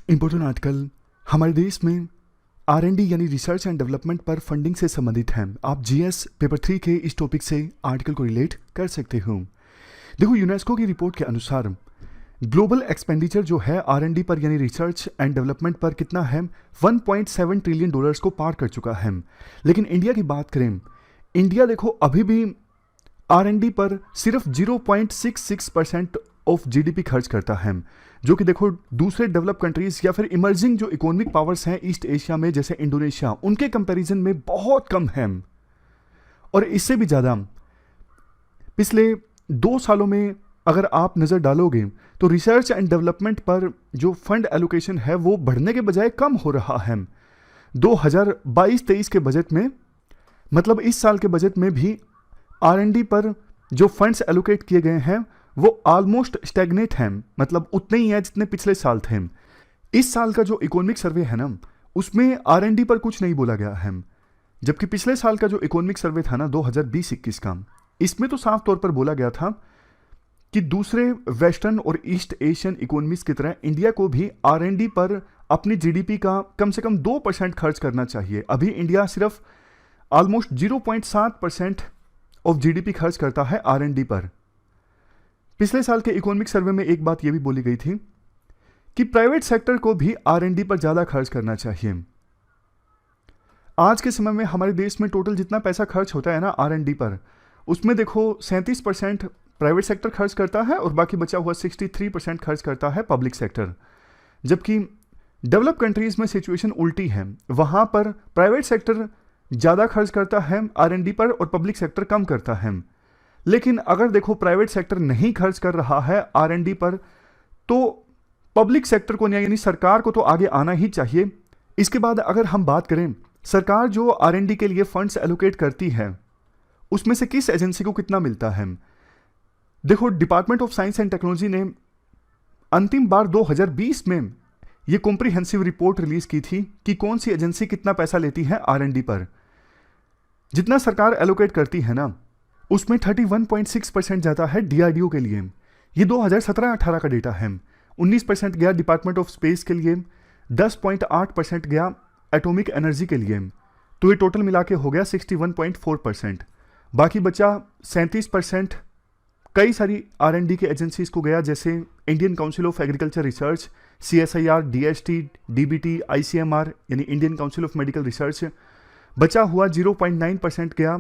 Important article हमारे देश में आर&डी यानी रिसर्च एंड डेवलपमेंट पर फंडिंग से संबंधित है। आप जीएस पेपर 3 के इस टॉपिक से आर्टिकल को रिलेट कर सकते हो। देखो, यूनेस्को की रिपोर्ट के अनुसार ग्लोबल एक्सपेंडिचर जो है आर&डी पर यानी रिसर्च एंड डेवलपमेंट पर कितना है, 1.7 ट्रिलियन डॉलर्स को पार कर चुका है। लेकिन इंडिया की बात करें, इंडिया देखो अभी भी आर&डी पर सिर्फ 0.66% ऑफ जीडीपी खर्च करता है, जो कि देखो दूसरे डेवलप कंट्रीज या फिर इमर्जिंग जो इकोनॉमिक पावर्स हैं ईस्ट एशिया में जैसे इंडोनेशिया, उनके कंपैरिजन में बहुत कम है। और इससे भी ज़्यादा पिछले 2 सालों में अगर आप नज़र डालोगे तो रिसर्च एंड डेवलपमेंट पर जो फंड एलोकेशन है वो बढ़ने के बजाय कम हो रहा है। 2022-23 के बजट में, मतलब इस साल के बजट में भी आर&डी पर जो फंड्स एलोकेट किए गए हैं वो ऑलमोस्ट स्टैग्नेट हैं, मतलब उतने ही हैं जितने पिछले साल थे। इस साल का जो इकोनॉमिक सर्वे है ना, उसमें आर&डी पर कुछ नहीं बोला गया है, जबकि पिछले साल का जो इकोनॉमिक सर्वे था ना 2020-21 का, इसमें तो साफ तौर पर बोला गया था कि दूसरे वेस्टर्न और ईस्ट एशियन इकोनॉमीज की तरह इंडिया को भी आर&डी पर अपनी जीडीपी का कम से कम 2% खर्च करना चाहिए। अभी इंडिया सिर्फ ऑलमोस्ट 0.7% ऑफ जीडीपी खर्च करता है आर&डी पर। पिछले साल के इकोनॉमिक सर्वे में एक बात यह भी बोली गई थी कि प्राइवेट सेक्टर को भी आर&डी पर ज्यादा खर्च करना चाहिए। आज के समय में हमारे देश में टोटल जितना पैसा खर्च होता है ना आर&डी पर, उसमें देखो 37% प्राइवेट सेक्टर खर्च करता है और बाकी बचा हुआ 63% खर्च करता है पब्लिक सेक्टर। जबकि डेवलप कंट्रीज में सिचुएशन उल्टी है, वहां पर प्राइवेट सेक्टर ज्यादा खर्च करता है आर&डी पर और पब्लिक सेक्टर कम करता है। लेकिन अगर देखो प्राइवेट सेक्टर नहीं खर्च कर रहा है आर&डी पर, तो पब्लिक सेक्टर को यानी सरकार को तो आगे आना ही चाहिए। इसके बाद अगर हम बात करें, सरकार जो आर&डी के लिए फंड्स एलोकेट करती है उसमें से किस एजेंसी को कितना मिलता है। देखो, department of science and technology ने अंतिम बार 2020 में यह कॉम्प्रिहेंसिव रिपोर्ट रिलीज की थी कि कौन सी एजेंसी कितना पैसा लेती है आर&डी पर। जितना सरकार एलोकेट करती है ना, उसमें 31.6% जाता है डीआरडीओ के लिए। ये 2017-18 का डेटा है। 19% गया डिपार्टमेंट ऑफ स्पेस के लिए, 10.8% गया एटॉमिक एनर्जी के लिए। तो ये टोटल मिला के हो गया 61.4%। बाकी बचा 37% कई सारी आर&डी के एजेंसीज को गया, जैसे Indian council of agriculture research, CSIR, DST, DBT, ICMR यानी Indian council of medical research. बचा हुआ 0.9% गया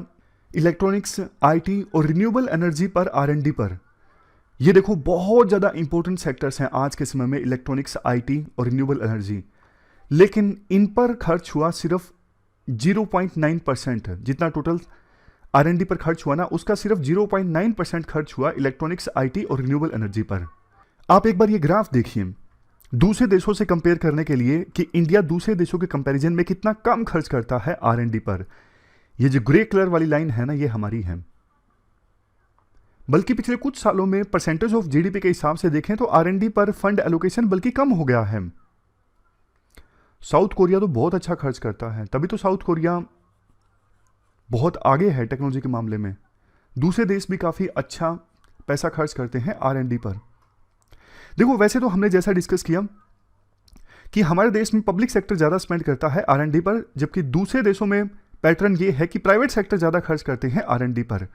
इलेक्ट्रॉनिक्स, IT और रिन्यूएबल एनर्जी पर आर&डी पर। ये देखो बहुत ज़्यादा इंपॉर्टेंट सेक्टर्स हैं आज के समय में, इलेक्ट्रॉनिक्स, IT और रिन्यूएबल एनर्जी। लेकिन इन पर खर्च हुआ सिर्फ 0.9%। जितना टोटल आर&डी पर खर्च हुआ ना, उसका सिर्फ 0.9% खर्च हुआ इलेक्ट्रॉनिक्स, IT और रिन्यूएबल एनर्जी पर। आप एक बार ये ग्राफ देखिए दूसरे देशों से कंपेयर करने के लिए कि इंडिया दूसरे देशों के कंपैरिजन में कितना कम खर्च करता है आर&डी पर। ये जो ग्रे कलर वाली लाइन है ना, ये हमारी है। बल्कि पिछले कुछ सालों में परसेंटेज ऑफ जीडीपी के हिसाब से देखें तो आर&डी पर फंड एलोकेशन बल्कि कम हो गया है। साउथ कोरिया तो बहुत अच्छा खर्च करता है, तभी तो साउथ कोरिया बहुत आगे है टेक्नोलॉजी के मामले में। दूसरे देश भी काफी अच्छा पैसा खर्च करते हैं आर&डी पर। देखो, वैसे तो हमने जैसा डिस्कस किया कि हमारे देश में पब्लिक सेक्टर ज्यादा स्पेंड करता है आर&डी पर, जबकि दूसरे देशों में पैटर्न ये है कि प्राइवेट सेक्टर ज़्यादा खर्च करते हैं आर&डी पर।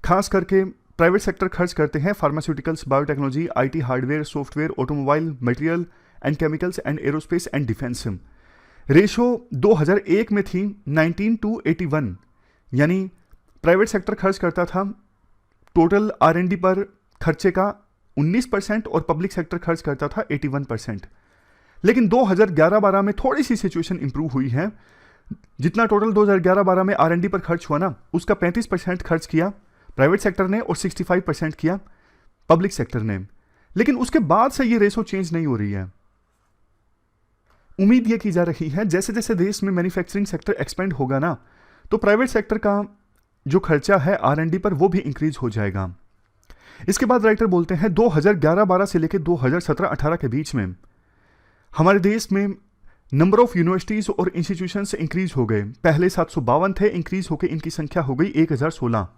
खास करके प्राइवेट सेक्टर खर्च करते हैं pharmaceuticals, biotechnology, IT, hardware, software, automobile, material and chemicals and aerospace and defence. Ratio 2001 में थी 19:81, यानी प्राइवेट सेक्टर खर्च करता था टोटल आर&डी पर खर्चे का 19% और पब्लिक सेक्टर खर्च करता था 81%। लेकिन 2011-12 में थोड़ी सी सिचुएशन इंप्रूव हुई है। जितना टोटल 2011-12 में आर&डी पर खर्च हुआ ना, उसका 35% खर्च किया प्राइवेट सेक्टर ने और 65% किया पब्लिक सेक्टर ने। लेकिन उसके बाद से ये रेशो चेंज नहीं हो रही है। उम्मीद ये की जा रही है जैसे जैसे देश में मैन्युफैक्चरिंग सेक्टर एक्सपेंड होगा ना, तो प्राइवेट सेक्टर का जो खर्चा है आर&डी पर वो भी इंक्रीज हो जाएगा। इसके बाद राइटर बोलते हैं 2011-12 से लेकर 2017-18 के बीच में हमारे देश में नंबर ऑफ यूनिवर्सिटीज और इंस्टीट्यूशंस इंक्रीज हो गए। पहले 752 थे, इंक्रीज होकर इनकी संख्या हो गई 1016।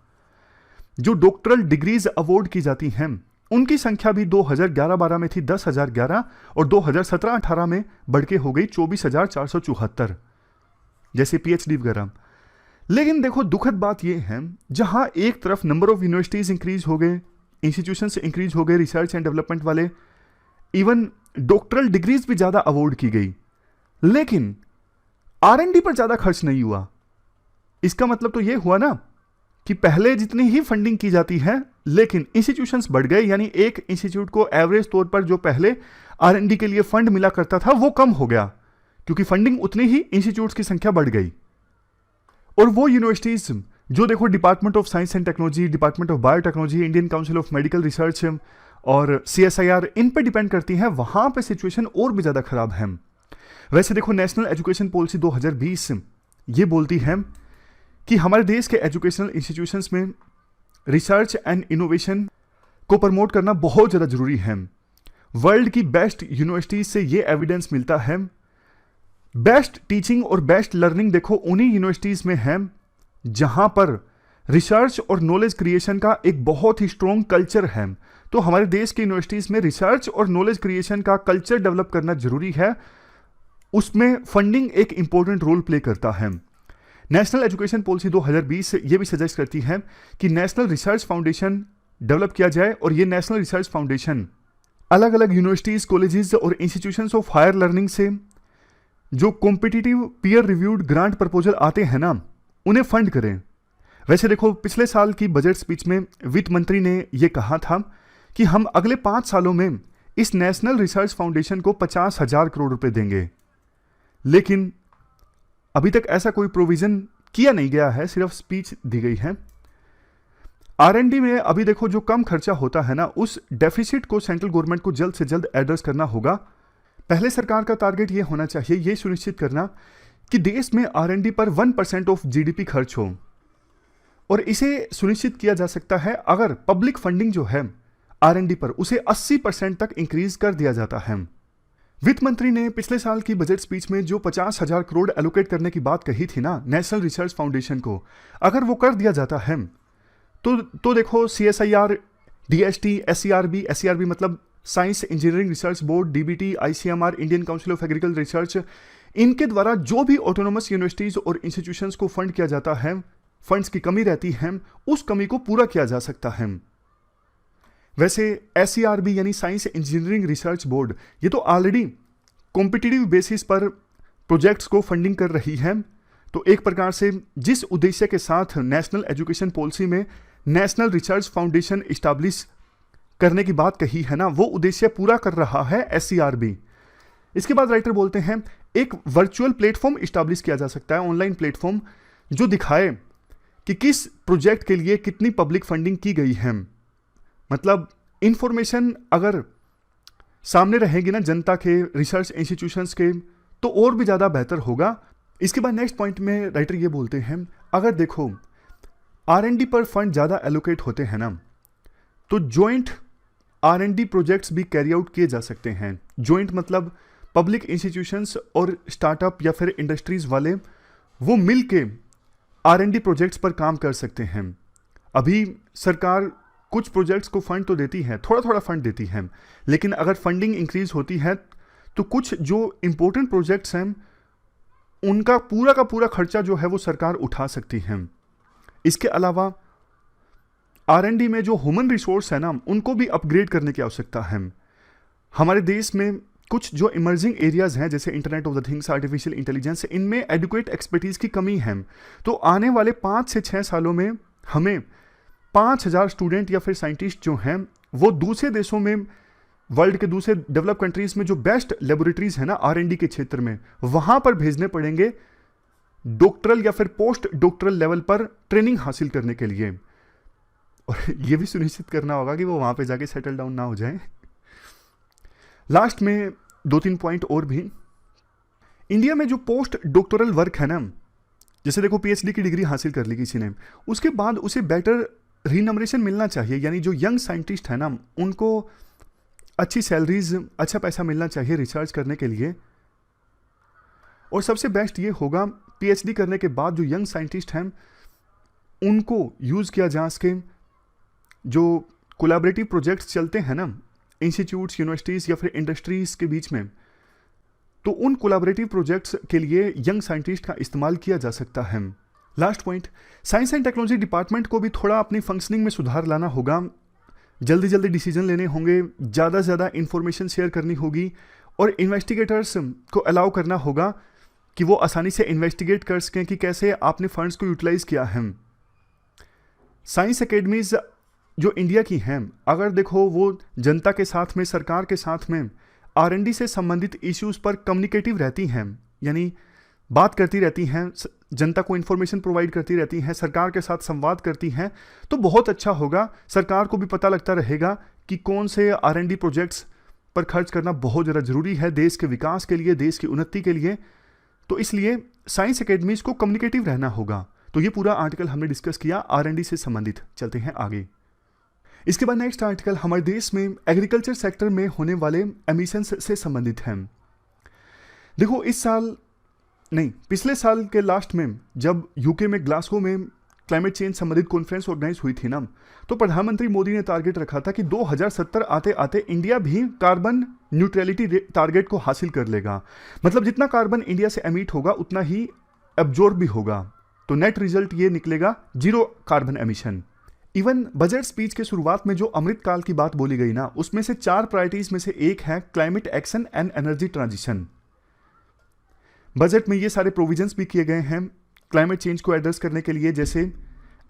जो डॉक्टरल डिग्रीज अवार्ड की जाती हैं उनकी संख्या भी 2011-12 में थी 10,011 और 2017-18 में बढ़ के हो गई 24,474, जैसे पीएचडी वगैरह। लेकिन देखो दुखद बात यह है, जहां एक तरफ नंबर ऑफ यूनिवर्सिटीज इंक्रीज हो गए, इंस्टीट्यूशंस इंक्रीज हो गए रिसर्च एंड डेवलपमेंट वाले, इवन डॉक्टरल डिग्रीज भी ज्यादा अवॉर्ड की गई, लेकिन आरएनडी पर ज्यादा खर्च नहीं हुआ। इसका मतलब तो यह हुआ ना कि पहले जितनी ही फंडिंग की जाती है, लेकिन इंस्टीट्यूशंस बढ़ गए, यानी एक इंस्टीट्यूट को एवरेज तौर पर जो पहले आरएनडी के लिए फंड मिला करता था वो कम हो गया, क्योंकि फंडिंग उतनी ही इंस्टीट्यूट्स की संख्या बढ़ गई। और वो यूनिवर्सिटीज जो देखो department of science and technology, department of biotechnology, Indian council of medical research और सीएसआईआर, इन पे डिपेंड करती हैं, वहां पे सिचुएशन और भी ज्यादा खराब है। वैसे देखो नेशनल एजुकेशन पॉलिसी 2020 ये बोलती है कि हमारे देश के एजुकेशनल इंस्टीट्यूशंस में रिसर्च एंड इनोवेशन को प्रमोट करना बहुत ज़्यादा जरूरी है। वर्ल्ड की बेस्ट यूनिवर्सिटीज से ये एविडेंस मिलता है। बेस्ट टीचिंग और बेस्ट लर्निंग देखो उन्हीं यूनिवर्सिटीज में है जहां पर रिसर्च और नॉलेज क्रिएशन का एक बहुत ही स्ट्रॉन्ग कल्चर है। तो हमारे देश की यूनिवर्सिटीज में रिसर्च और नॉलेज क्रिएशन का कल्चर डेवलप करना जरूरी है, उसमें फंडिंग एक इंपॉर्टेंट रोल प्ले करता है। नेशनल एजुकेशन पॉलिसी 2020 ये भी सजेस्ट करती है कि नेशनल रिसर्च फाउंडेशन डेवलप किया जाए, और ये नेशनल रिसर्च फाउंडेशन अलग अलग यूनिवर्सिटीज, कॉलेजेस और इंस्टीट्यूशंस ऑफ हायर लर्निंग से जो competitive peer reviewed grant proposal आते हैं ना, उन्हें फंड करें। वैसे देखो पिछले साल की बजट स्पीच में वित्त मंत्री ने यह कहा था कि हम अगले 5 सालों में इस नेशनल रिसर्च फाउंडेशन को 50,000 करोड़ रुपए देंगे, लेकिन अभी तक ऐसा कोई प्रोविजन किया नहीं गया है, सिर्फ स्पीच दी गई है। आरएनडी में अभी देखो जो कम खर्चा होता है ना, उस डेफिसिट को सेंट्रल गवर्नमेंट को जल्द से जल्द एड्रेस करना होगा। पहले सरकार का टारगेट ये होना चाहिए, ये सुनिश्चित करना कि देश में आरएनडी पर 1% ऑफ जीडीपी खर्च हो, और इसे सुनिश्चित किया जा सकता है अगर पब्लिक फंडिंग जो है आरएनडी पर उसे 80% तक इंक्रीज कर दिया जाता है। वित्त मंत्री ने पिछले साल की बजट स्पीच में जो 50,000 करोड़ एलोकेट करने की बात कही थी ना नेशनल रिसर्च फाउंडेशन को, अगर वो कर दिया जाता है तो देखो सीएसआईआर, डीएसटी, एससीआरबी मतलब science engineering research board, DBT, ICMR, Indian council of agriculture research, इनके द्वारा जो भी ऑटोनोमस यूनिवर्सिटीज और इंस्टीट्यूशंस को फंड किया जाता है, फंड्स की कमी रहती है, उस कमी को पूरा किया जा सकता है। वैसे एससीआरबी यानी साइंस इंजीनियरिंग रिसर्च बोर्ड, ये तो ऑलरेडी कॉम्पिटिटिव बेसिस पर प्रोजेक्ट्स को फंडिंग कर रही है। तो एक प्रकार से जिस उद्देश्य के साथ नेशनल एजुकेशन पॉलिसी में नेशनल रिसर्च फाउंडेशन इस्टेब्लिश करने की बात कही है ना, वो उद्देश्य पूरा कर रहा है एससीआरबी। इसके बाद राइटर बोलते हैं एक वर्चुअल प्लेटफॉर्म इस्टेब्लिश किया जा सकता है, ऑनलाइन प्लेटफॉर्म, जो दिखाए कि किस प्रोजेक्ट के लिए कितनी पब्लिक फंडिंग की गई है। मतलब इंफॉर्मेशन अगर सामने रहेगी ना जनता के, रिसर्च इंस्टीट्यूशंस के, तो और भी ज़्यादा बेहतर होगा। इसके बाद नेक्स्ट पॉइंट में राइटर ये बोलते हैं, अगर देखो आरएनडी पर फंड ज़्यादा एलोकेट होते हैं ना, तो जॉइंट आरएनडी प्रोजेक्ट्स भी कैरी आउट किए जा सकते हैं। जॉइंट मतलब पब्लिक इंस्टीट्यूशंस और स्टार्टअप या फिर इंडस्ट्रीज वाले वो मिल के आरएनडी प्रोजेक्ट्स पर काम कर सकते हैं। अभी सरकार कुछ प्रोजेक्ट्स को फंड तो देती है, थोड़ा थोड़ा फंड देती है, लेकिन अगर फंडिंग इंक्रीज होती है तो कुछ जो इंपॉर्टेंट प्रोजेक्ट्स हैं उनका पूरा का पूरा खर्चा जो है वो सरकार उठा सकती है। इसके अलावा आरएनडी में जो ह्यूमन रिसोर्स है ना, उनको भी अपग्रेड करने की आवश्यकता है। हमारे देश में कुछ जो इमर्जिंग एरियाज हैं जैसे internet of the things, artificial intelligence, इनमें एडुकेट एक्सपर्टीज की कमी है। तो आने वाले 5 से 6 सालों में हमें 5,000 स्टूडेंट या फिर साइंटिस्ट जो हैं वो दूसरे देशों में, वर्ल्ड के दूसरे डेवलप कंट्रीज में जो बेस्ट लेबोरेटरीज है ना आरएनडी के क्षेत्र में, वहां पर भेजने पड़ेंगे डॉक्टरल या फिर पोस्ट डॉक्टरल लेवल पर ट्रेनिंग हासिल करने के लिए। और ये भी सुनिश्चित करना होगा कि वो वहां पे जाके सेटल डाउन ना हो जाए। लास्ट में 2-3 पॉइंट और भी। इंडिया में जो पोस्ट डॉक्टरल वर्क है ना, जैसे देखो पीएचडी की डिग्री हासिल कर ली किसी ने, उसके बाद उसे बेटर रीनमरेशन मिलना चाहिए, यानी जो यंग साइंटिस्ट है ना उनको अच्छी सैलरीज, अच्छा पैसा मिलना चाहिए रिसर्च करने के लिए। और सबसे बेस्ट ये होगा पीएचडी करने के बाद जो यंग साइंटिस्ट हैं उनको यूज़ किया जा सके, जो कोलैबोरेटिव प्रोजेक्ट्स चलते हैं ना इंस्टीट्यूट्स, यूनिवर्सिटीज़ या फिर इंडस्ट्रीज़ के बीच में, तो उन कोलैबोरेटिव प्रोजेक्ट्स के लिए यंग साइंटिस्ट का इस्तेमाल किया जा सकता है। Last point, science and technology department को भी थोड़ा अपनी फंक्शनिंग में सुधार लाना होगा। जल्दी जल्दी डिसीजन लेने होंगे, ज़्यादा से ज़्यादा इंफॉर्मेशन शेयर करनी होगी और इन्वेस्टिगेटर्स को अलाउ करना होगा कि वो आसानी से इन्वेस्टिगेट कर सकें कि कैसे आपने फंड्स को यूटिलाइज किया है। साइंस एकेडमीज जो इंडिया की हैं, अगर देखो वो जनता के साथ में, सरकार के साथ में R&D से संबंधित इश्यूज पर कम्युनिकेटिव रहती हैं, यानी बात करती रहती हैं, जनता को इन्फॉर्मेशन प्रोवाइड करती रहती हैं, सरकार के साथ संवाद करती हैं, तो बहुत अच्छा होगा। सरकार को भी पता लगता रहेगा कि कौन से R&D प्रोजेक्ट्स पर खर्च करना बहुत ज़्यादा ज़रूरी है देश के विकास के लिए, देश की उन्नति के लिए। तो इसलिए साइंस एकेडमीज को कम्युनिकेटिव रहना होगा। तो ये पूरा आर्टिकल हमने डिस्कस किया R&D से संबंधित। चलते हैं आगे। इसके बाद नेक्स्ट आर्टिकल हमारे देश में एग्रीकल्चर सेक्टर में होने वाले एमिशंस से संबंधित है। देखो पिछले साल के लास्ट में जब यूके में ग्लासगो में क्लाइमेट चेंज संबंधित कॉन्फ्रेंस ऑर्गेनाइज हुई थी ना, तो प्रधानमंत्री मोदी ने टारगेट रखा था कि 2070 आते आते इंडिया भी कार्बन न्यूट्रलिटी टारगेट को हासिल कर लेगा। मतलब जितना कार्बन इंडिया से एमिट होगा उतना ही एब्जॉर्ब भी होगा। तो नेट रिजल्ट ये निकलेगा 0 carbon emission. Even budget speech के शुरुआत में जो अमृतकाल की बात बोली गई ना, उसमें से 4 प्रायोरिटीज में से एक है climate action and energy transition. Budget में ये सारे प्रोविजंस भी किए गए हैं क्लाइमेट चेंज को एड्रेस करने के लिए, जैसे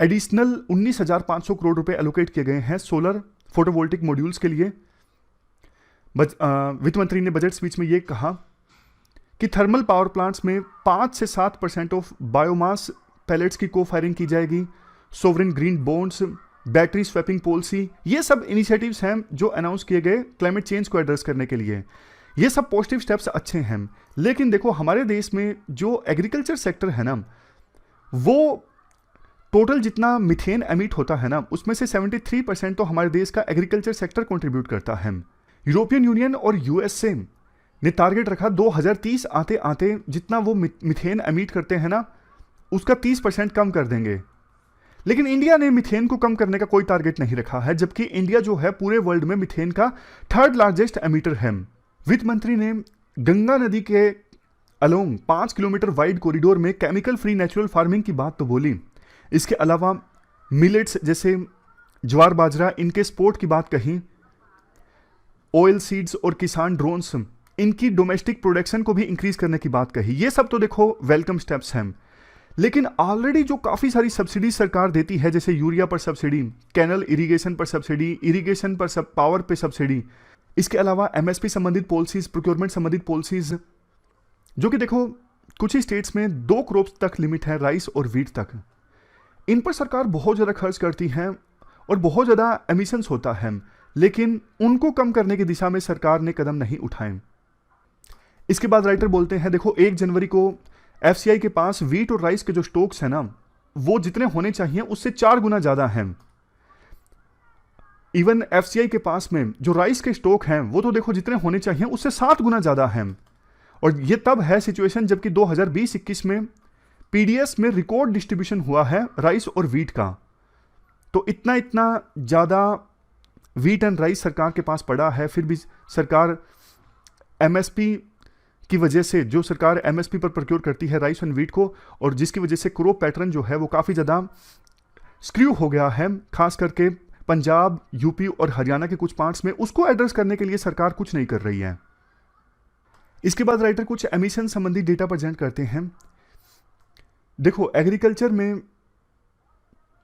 एडिशनल 19,500 करोड़ रुपए एलोकेट किए गए हैं सोलर फोटोवोल्टिक मॉड्यूल्स के लिए। वित्त मंत्री ने बजट स्पीच में ये कहा कि थर्मल पावर प्लांट्स में 5 से 7% ऑफ बायोमास पैलेट्स की को फायरिंग की जाएगी। Sovereign green bonds, battery swapping policy, ये सब इनिशिएटिव्स हैं जो अनाउंस किए गए क्लाइमेट चेंज को एड्रेस करने के लिए। ये सब पॉजिटिव स्टेप्स अच्छे हैं, लेकिन देखो हमारे देश में जो एग्रीकल्चर सेक्टर है ना, वो टोटल जितना मीथेन एमिट होता है ना, उसमें से 73% तो हमारे देश का एग्रीकल्चर सेक्टर कंट्रीब्यूट करता है। यूरोपियन यूनियन और यूएसए ने टारगेट रखा 2030 आते आते जितना वो मीथेन एमिट करते हैं ना, उसका 30% कम कर देंगे। लेकिन इंडिया ने मीथेन को कम करने का कोई टारगेट नहीं रखा है, जबकि इंडिया जो है पूरे वर्ल्ड में मीथेन का 3rd लार्जेस्ट एमिटर है। वित्त मंत्री ने गंगा नदी के अलोंग 5 किलोमीटर वाइड कॉरिडोर में केमिकल फ्री नेचुरल फार्मिंग की बात तो बोली। इसके अलावा मिलेट्स जैसे ज्वार बाजरा, इनके स्पोर्ट की बात कही। ऑयल सीड्स और किसान ड्रोन्स, इनकी डोमेस्टिक प्रोडक्शन को भी इंक्रीज करने की बात कही। ये सब तो देखो वेलकम स्टेप्स हैं, लेकिन ऑलरेडी जो काफ़ी सारी सब्सिडी सरकार देती है, जैसे यूरिया पर सब्सिडी, कैनल इरिगेशन पर सब्सिडी, इरिगेशन पर पावर पे सब्सिडी, इसके अलावा MSP संबंधित पॉलिसीज, प्रोक्योरमेंट संबंधित पॉलिसीज, जो कि देखो कुछ ही स्टेट्स में 2 क्रॉप्स तक लिमिट है, राइस और वीट तक। इन पर सरकार बहुत ज़्यादा खर्च करती है और बहुत ज़्यादा एमिशंस होता है, लेकिन उनको कम करने की दिशा में सरकार ने कदम नहीं उठाए। इसके बाद राइटर बोलते हैं, देखो 1 जनवरी को FCI के पास वीट और राइस के जो स्टॉक्स हैं ना, वो जितने होने चाहिए उससे 4 गुना ज़्यादा हैं। इवन FCI के पास में जो राइस के स्टॉक हैं वो तो देखो जितने होने चाहिए उससे 7 गुना ज़्यादा हैं। और ये तब है सिचुएशन जबकि 2020-21 में PDS में रिकॉर्ड डिस्ट्रीब्यूशन हुआ है राइस और वीट का। तो इतना ज़्यादा वीट एंड राइस सरकार के पास पड़ा है, फिर भी सरकार MSP की वजह से, जो सरकार MSP पर प्रोक्योर करती है राइस एंड वीट को, और जिसकी वजह से क्रॉप पैटर्न जो है वो काफ़ी ज़्यादा स्क्रू हो गया है, खास करके पंजाब, यूपी और हरियाणा के कुछ पार्ट्स में, उसको एड्रेस करने के लिए सरकार कुछ नहीं कर रही है। इसके बाद राइटर कुछ एमिशन संबंधी डेटा प्रेजेंट करते हैं। देखो एग्रीकल्चर में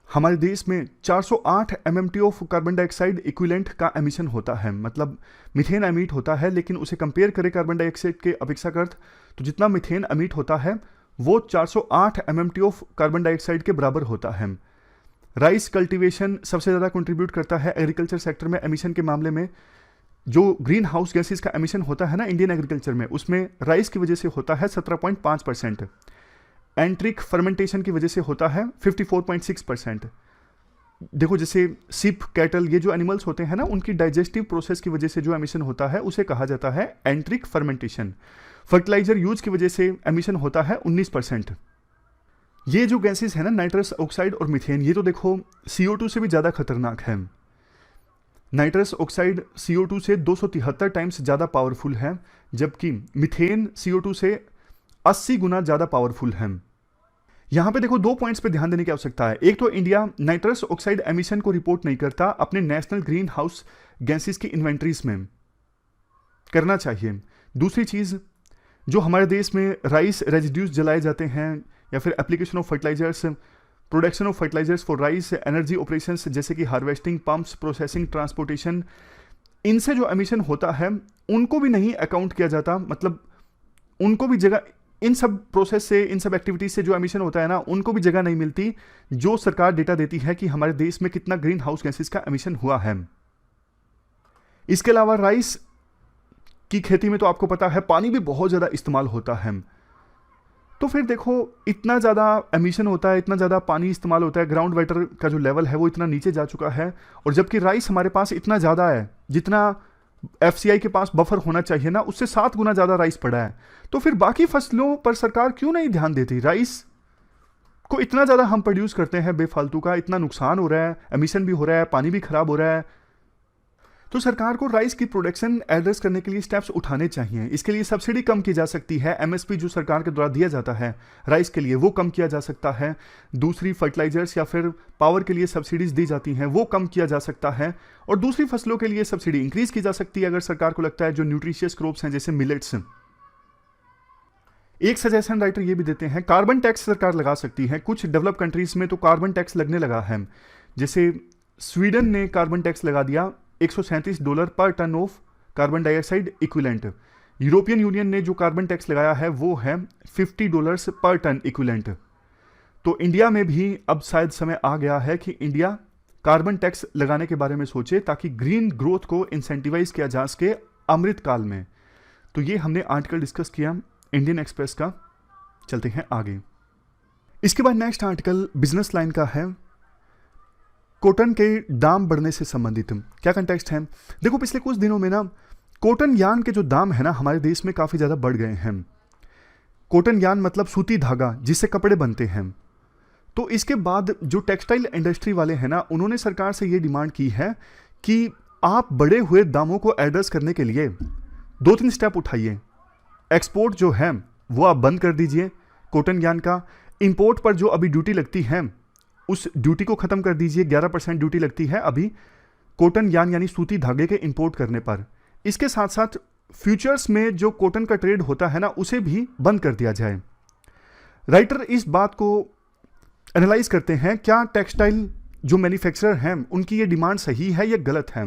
हमारे देश में 408 MMT of carbon dioxide equivalent का एमिशन होता है, मतलब मीथेन एमिट होता है, लेकिन उसे कंपेयर करें कार्बन डाइऑक्साइड के अपेक्षाकृत तो जितना मीथेन एमिट होता है वो 408 MMT ऑफ कार्बन डाइऑक्साइड के बराबर होता है। राइस कल्टीवेशन सबसे ज़्यादा कंट्रीब्यूट करता है एग्रीकल्चर सेक्टर में एमिशन के मामले में। जो ग्रीन हाउस गैसेज का एमिशन होता है ना इंडियन एग्रीकल्चर में, उसमें राइस की वजह से होता है 17.5%, एंट्रिक फर्मेंटेशन की वजह से होता है 54.6%। देखो जैसे सिप, कैटल, ये जो एनिमल्स होते हैं ना, उनकी डाइजेस्टिव प्रोसेस की वजह से जो एमिशन होता है उसे कहा जाता है एंट्रिक फर्मेंटेशन। फर्टिलाइजर यूज की वजह से एमिशन होता है 19%। ये जो गैसेस है ना, नाइट्रस ऑक्साइड और मीथेन, ये तो देखो CO2 से भी ज़्यादा खतरनाक है। नाइट्रस ऑक्साइड CO2 से 273 टाइम्स ज़्यादा पावरफुल है, जबकि मीथेन CO2 से 80 गुना ज़्यादा पावरफुल है। यहाँ पे देखो 2 पॉइंट्स पे ध्यान देने की आवश्यकता है। एक तो इंडिया नाइट्रस ऑक्साइड एमिशन को रिपोर्ट नहीं करता अपने नेशनल ग्रीन हाउस गैसेस की इन्वेंट्रीज में, करना चाहिए। दूसरी चीज़, जो हमारे देश में राइस रेजिड्यूज जलाए जाते हैं या फिर application of fertilisers, production of fertilisers for rice, energy operations जैसे कि हार्वेस्टिंग, पंप्स, प्रोसेसिंग, ट्रांसपोर्टेशन, इनसे जो एमिशन होता है उनको भी नहीं अकाउंट किया जाता। मतलब उनको भी जगह, इन सब प्रोसेस से, इन सब एक्टिविटीज से जो एमिशन होता है ना, उनको भी जगह नहीं मिलती जो सरकार डेटा देती है कि हमारे देश में कितना ग्रीन हाउस गैसेस का एमिशन हुआ है। इसके अलावा राइस की खेती में तो आपको पता है पानी भी बहुत ज़्यादा इस्तेमाल होता है। तो फिर देखो इतना ज़्यादा एमिशन होता है, इतना ज़्यादा पानी इस्तेमाल होता है, ग्राउंड वाटर का जो लेवल है वो इतना नीचे जा चुका है, और जबकि राइस हमारे पास इतना ज़्यादा है, जितना FCI के पास बफर होना चाहिए ना, उससे 7 गुना ज़्यादा राइस पड़ा है। तो फिर बाकी फसलों पर सरकार क्यों नहीं ध्यान देती? राइस को इतना ज़्यादा हम प्रोड्यूस करते हैं बेफालतू का, इतना नुकसान हो रहा है, एमिशन भी हो रहा है, पानी भी खराब हो रहा है। तो सरकार को राइस की प्रोडक्शन एड्रेस करने के लिए स्टेप्स उठाने चाहिए। इसके लिए सब्सिडी कम की जा सकती है। MSP जो सरकार के द्वारा दिया जाता है राइस के लिए, वो कम किया जा सकता है। दूसरी फर्टिलाइजर्स या फिर पावर के लिए सब्सिडीज दी जाती हैं, वो कम किया जा सकता है। और दूसरी फसलों के लिए सब्सिडी इंक्रीज की जा सकती है अगर सरकार को लगता है, जो न्यूट्रिशियस क्रॉप्स हैं जैसे मिलेट्स। एक सजेशन राइटर ये भी देते हैं, कार्बन टैक्स सरकार लगा सकती है। कुछ डेवलप कंट्रीज में तो कार्बन टैक्स लगने लगा है, जैसे स्वीडन ने कार्बन टैक्स लगा दिया $137 per ton of carbon dioxide equivalent. European Union ने जो कार्बन टैक्स लगाया है वो है $50 पर टन इक्विलेंट। तो इंडिया में भी अब शायद समय आ गया है कि इंडिया कार्बन टैक्स लगाने के बारे में सोचे, ताकि ग्रीन ग्रोथ को इंसेंटिवाइज किया जा सके अमृत काल में। तो ये हमने आर्टिकल डिस्कस किया इंडियन एक्सप्रेस का। चलते हैं आगे। इसके बाद नेक्स्ट आर्टिकल बिजनेस लाइन का है, कॉटन के दाम बढ़ने से संबंधित। क्या कंटेक्स्ट है? देखो पिछले कुछ दिनों में ना कॉटन यार्न के जो दाम है ना हमारे देश में काफ़ी ज़्यादा बढ़ गए हैं। कॉटन यार्न मतलब सूती धागा जिससे कपड़े बनते हैं। तो इसके बाद जो टेक्सटाइल इंडस्ट्री वाले हैं ना, उन्होंने सरकार से ये डिमांड की है कि आप बढ़े हुए दामों को एड्रेस करने के लिए 2-3 स्टेप उठाइए। एक्सपोर्ट जो है वो आप बंद कर दीजिए कॉटन यार्न का। इंपोर्ट पर जो अभी ड्यूटी लगती है उस ड्यूटी को खत्म कर दीजिए। 11% ड्यूटी लगती है अभी कॉटन यार्न यानी सूती धागे के इंपोर्ट करने पर। इसके साथ साथ फ्यूचर्स में जो कॉटन का ट्रेड होता है ना, उसे भी बंद कर दिया जाए। राइटर इस बात को एनालाइज करते हैं, क्या टेक्सटाइल जो मैन्युफैक्चरर हैं उनकी ये डिमांड सही है या गलत है।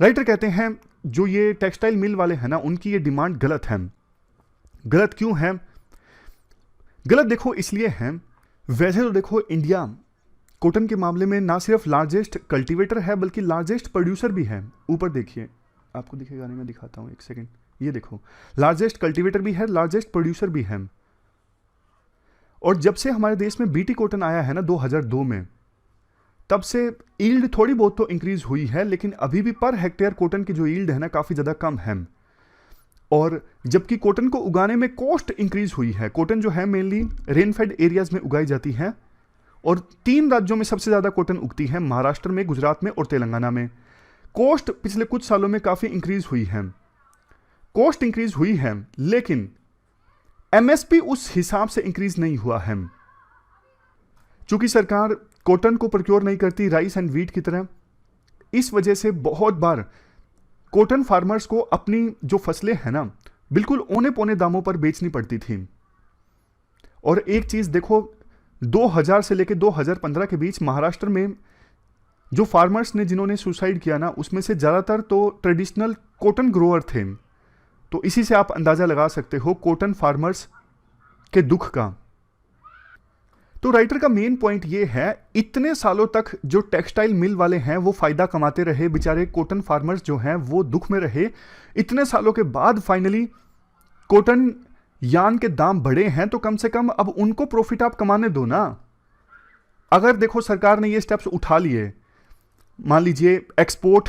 राइटर कहते हैं जो ये टेक्सटाइल मिल वाले हैं ना, उनकी ये डिमांड गलत है। गलत क्यों है? गलत देखो इसलिए है, वैसे तो देखो इंडिया कॉटन के मामले में ना सिर्फ लार्जेस्ट कल्टीवेटर है बल्कि लार्जेस्ट प्रोड्यूसर भी है। ऊपर देखिए, आपको दिखेगा नहीं, मैं दिखाता हूँ एक सेकेंड। ये देखो, लार्जेस्ट कल्टीवेटर भी है, लार्जेस्ट प्रोड्यूसर भी है। और जब से हमारे देश में BT कॉटन आया है ना 2002 में, तब से ईल्ड थोड़ी बहुत तो इंक्रीज हुई है, लेकिन अभी भी पर हेक्टेयर कॉटन की जो ईल्ड है ना काफ़ी ज़्यादा कम है। और जबकि कॉटन को उगाने में कॉस्ट इंक्रीज हुई है। कॉटन जो है मेनली रेनफेड एरियाज में उगाई जाती है, और 3 राज्यों में सबसे ज़्यादा कॉटन उगती है, महाराष्ट्र में, गुजरात में और तेलंगाना में। कॉस्ट पिछले कुछ सालों में काफ़ी इंक्रीज हुई है। कॉस्ट इंक्रीज हुई है, लेकिन MSP उस हिसाब से इंक्रीज नहीं हुआ है। चूंकि सरकार कॉटन को प्रोक्योर नहीं करती राइस एंड व्हीट की तरह, इस वजह से बहुत बार कॉटन फार्मर्स को अपनी जो फसलें हैं ना बिल्कुल औने पौने दामों पर बेचनी पड़ती थी। और एक चीज़ देखो, 2000 से लेकर 2015 के बीच महाराष्ट्र में जो फार्मर्स ने जिन्होंने सुसाइड किया ना, उसमें से ज़्यादातर तो ट्रेडिशनल कॉटन ग्रोअर थे। तो इसी से आप अंदाज़ा लगा सकते हो कॉटन फार्मर्स के दुख का। तो राइटर का मेन पॉइंट ये है, इतने सालों तक जो टेक्सटाइल मिल वाले हैं वो फायदा कमाते रहे, बेचारे कॉटन फार्मर्स जो हैं वो दुख में रहे। इतने सालों के बाद फाइनली कॉटन यार्न के दाम बढ़े हैं, तो कम से कम अब उनको प्रॉफिट आप कमाने दो ना। अगर देखो सरकार ने ये स्टेप्स उठा लिए, मान लीजिए एक्सपोर्ट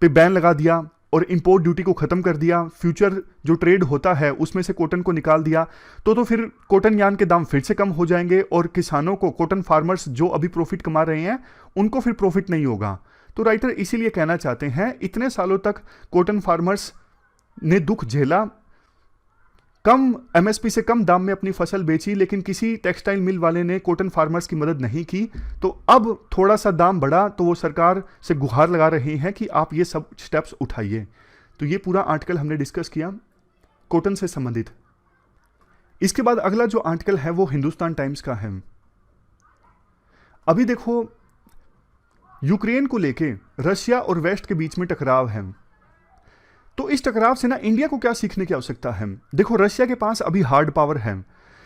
पे बैन लगा दिया और इंपोर्ट ड्यूटी को खत्म कर दिया, फ्यूचर जो ट्रेड होता है उसमें से कॉटन को निकाल दिया, तो फिर कॉटन यार्न के दाम फिर से कम हो जाएंगे और किसानों को, कॉटन फार्मर्स जो अभी प्रॉफिट कमा रहे हैं, उनको फिर प्रॉफिट नहीं होगा। तो राइटर इसीलिए कहना चाहते हैं इतने सालों तक कॉटन फार्मर्स ने दुख झेला, कम एमएसपी से कम दाम में अपनी फसल बेची, लेकिन किसी टेक्सटाइल मिल वाले ने कॉटन फार्मर्स की मदद नहीं की। तो अब थोड़ा सा दाम बढ़ा तो वो सरकार से गुहार लगा रही हैं कि आप ये सब स्टेप्स उठाइए। तो ये पूरा आर्टिकल हमने डिस्कस किया कॉटन से संबंधित। इसके बाद अगला जो आर्टिकल है वो हिंदुस्तान टाइम्स का है। अभी देखो, यूक्रेन को लेके रशिया और वेस्ट के बीच में टकराव है, तो इस टकराव से ना इंडिया को क्या सीखने की आवश्यकता है। देखो, रशिया के पास अभी हार्ड पावर है।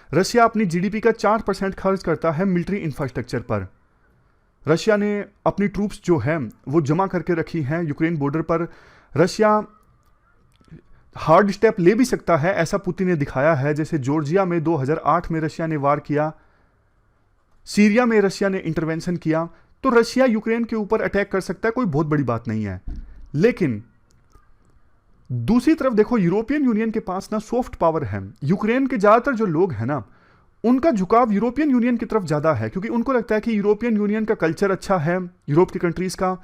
रशिया अपनी जीडीपी का 4% खर्च करता है मिलिट्री इंफ्रास्ट्रक्चर पर। रशिया ने अपनी ट्रूप्स जो है वो जमा करके रखी हैं यूक्रेन बॉर्डर पर। रशिया हार्ड स्टेप ले भी सकता है, ऐसा पुतिन ने दिखाया है। जैसे जॉर्जिया में 2008 में रशिया ने वार किया, सीरिया में रशिया ने इंटरवेंशन किया, तो रशिया यूक्रेन के ऊपर अटैक कर सकता है, कोई बहुत बड़ी बात नहीं है। लेकिन दूसरी तरफ देखो, यूरोपियन यूनियन के पास ना सॉफ्ट पावर है। यूक्रेन के ज्यादातर जो लोग हैं ना, उनका झुकाव यूरोपियन यूनियन की तरफ ज्यादा है, क्योंकि उनको लगता है कि यूरोपियन यूनियन का कल्चर अच्छा है, यूरोप की कंट्रीज का,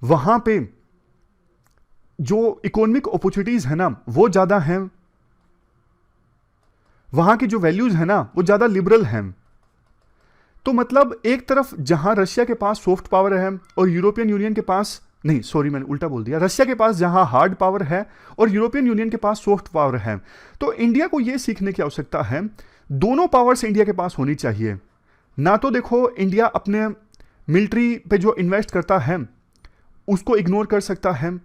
वहां पे जो इकोनॉमिक अपॉर्चुनिटीज है ना वो ज्यादा हैं, वहां की जो वैल्यूज है ना वो ज्यादा लिबरल हैं। तो मतलब एक तरफ जहां रशिया के पास सॉफ्ट पावर है और यूरोपियन यूनियन के पास, नहीं सॉरी मैंने उल्टा बोल दिया, रशिया के पास जहां हार्ड पावर है और यूरोपियन यूनियन के पास सॉफ्ट पावर है, तो इंडिया को यह सीखने की आवश्यकता है, दोनों पावर्स इंडिया के पास होनी चाहिए। ना तो देखो इंडिया अपने मिलिट्री पे जो इन्वेस्ट करता है उसको इग्नोर कर सकता है।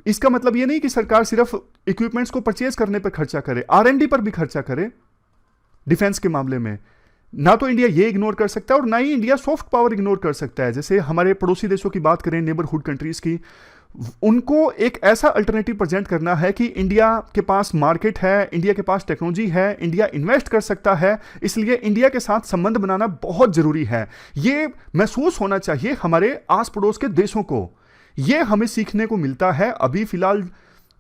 इसका मतलब यह नहीं कि सरकार सिर्फ इक्विपमेंट्स को परचेज करने पर खर्चा करे, आरएनडी पर भी खर्चा करे डिफेंस के मामले में। ना तो इंडिया ये इग्नोर कर सकता है और ना ही इंडिया सॉफ्ट पावर इग्नोर कर सकता है। जैसे हमारे पड़ोसी देशों की बात करें, नेबरहुड कंट्रीज की, उनको एक ऐसा अल्टरनेटिव प्रेजेंट करना है कि इंडिया के पास मार्केट है, इंडिया के पास टेक्नोलॉजी है, इंडिया इन्वेस्ट कर सकता है, इसलिए इंडिया के साथ संबंध बनाना बहुत जरूरी है। ये महसूस होना चाहिए हमारे आस पड़ोस के देशों को। ये हमें सीखने को मिलता है। अभी फिलहाल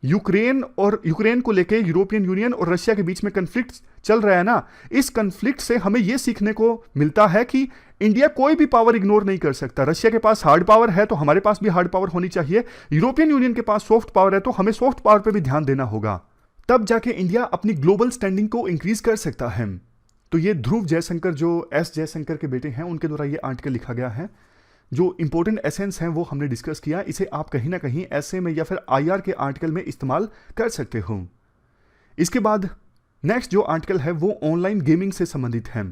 यूक्रेन को लेके यूरोपियन यूनियन और रशिया के बीच में कन्फ्लिक्ट चल रहा है ना, इस कन्फ्लिक्ट से हमें यह सीखने को मिलता है कि इंडिया कोई भी पावर इग्नोर नहीं कर सकता। रशिया के पास हार्ड पावर है तो हमारे पास भी हार्ड पावर होनी चाहिए। यूरोपियन यूनियन के पास सॉफ्ट पावर है तो हमें सॉफ्ट पावर पे भी ध्यान देना होगा, तब जाके इंडिया अपनी ग्लोबल स्टैंडिंग को इंक्रीज कर सकता है। तो ये ध्रुव जयशंकर, जो एस जयशंकर के बेटे हैं, उनके द्वारा ये आर्टिकल लिखा गया है। जो इंपॉर्टेंट एसेंस हैं वो हमने डिस्कस किया। इसे आप कहीं ना कहीं ऐसे में या फिर आईआर के आर्टिकल में इस्तेमाल कर सकते हो। इसके बाद नेक्स्ट जो आर्टिकल है वो ऑनलाइन गेमिंग से संबंधित है।